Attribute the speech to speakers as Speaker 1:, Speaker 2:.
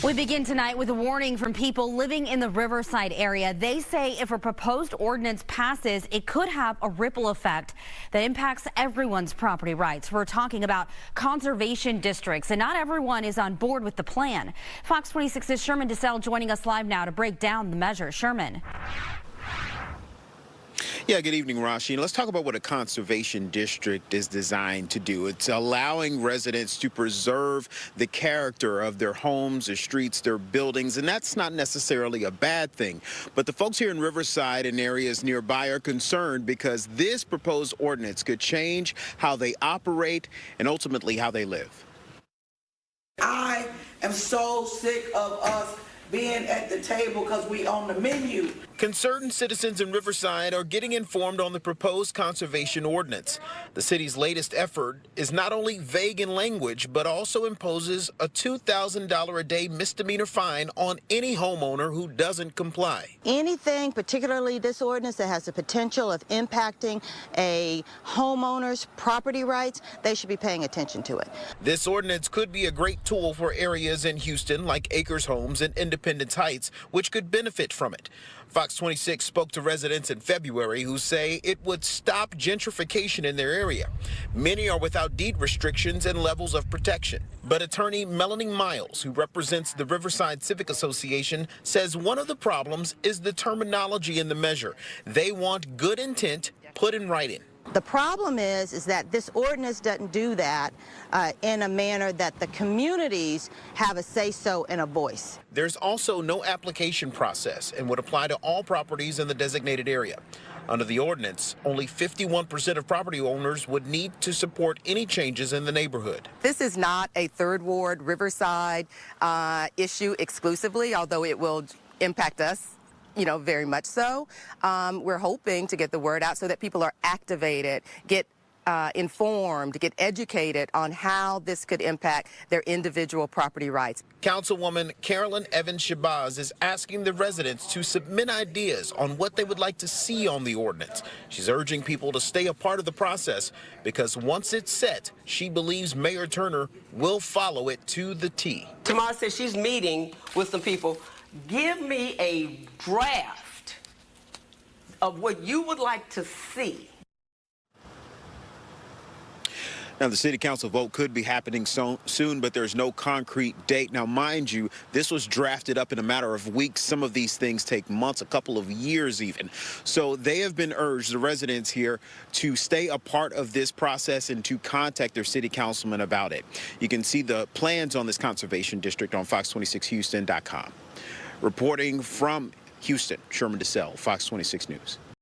Speaker 1: We begin tonight with a warning from people living in the Riverside area. They say if a proposed ordinance passes, it could have a ripple effect that impacts everyone's property rights. We're talking about conservation districts, and not everyone is on board with the plan. Fox 26's Sherman Desselle joining us live now to break down the measure. Sherman.
Speaker 2: Yeah, good evening, Rashi. Let's talk about what a conservation district is designed to do. It's allowing residents to preserve the character of their homes, their streets, their buildings, and that's not necessarily a bad thing. But the folks here in Riverside and areas nearby are concerned because this proposed ordinance could change how they operate and ultimately how they live.
Speaker 3: I am so sick of us being at the table because we on the menu.
Speaker 2: Concerned citizens in Riverside are getting informed on the proposed conservation ordinance. The city's latest effort is not only vague in language, but also imposes a $2,000 a day misdemeanor fine on any homeowner who doesn't comply.
Speaker 4: Anything, particularly this ordinance, that has the potential of impacting a homeowner's property rights, they should be paying attention to it.
Speaker 2: This ordinance could be a great tool for areas in Houston like Acres Homes and Independence Heights, which could benefit from it. Fox 26 spoke to residents in February who say it would stop gentrification in their area. Many are without deed restrictions and levels of protection. But attorney Melanie Miles, who represents the Riverside Civic Association, says one of the problems is the terminology in the measure. They want good intent put in writing.
Speaker 4: The problem is that this ordinance doesn't do that in a manner that the communities have a say-so and a voice.
Speaker 2: There's also no application process and would apply to all properties in the designated area. Under the ordinance, only 51% of property owners would need to support any changes in the neighborhood.
Speaker 5: This is not a Third Ward Riverside issue exclusively, although it will impact us, very much so. We're hoping to get the word out so that people are activated, get informed, get educated on how this could impact their individual property rights.
Speaker 2: Councilwoman Carolyn Evans-Shabazz is asking the residents to submit ideas on what they would like to see on the ordinance. She's urging people to stay a part of the process because once it's set, she believes Mayor Turner will follow it to the T.
Speaker 6: Tamara says she's meeting with some people. Give me a draft of what you would like to see.
Speaker 2: Now, the city council vote could be happening soon, but there's no concrete date. Now, mind you, this was drafted up in a matter of weeks. Some of these things take months, a couple of years even. So they have been urged, the residents here, to stay a part of this process and to contact their city councilman about it. You can see the plans on this conservation district on fox26houston.com. Reporting from Houston, Sherman Desselle, Fox 26 News.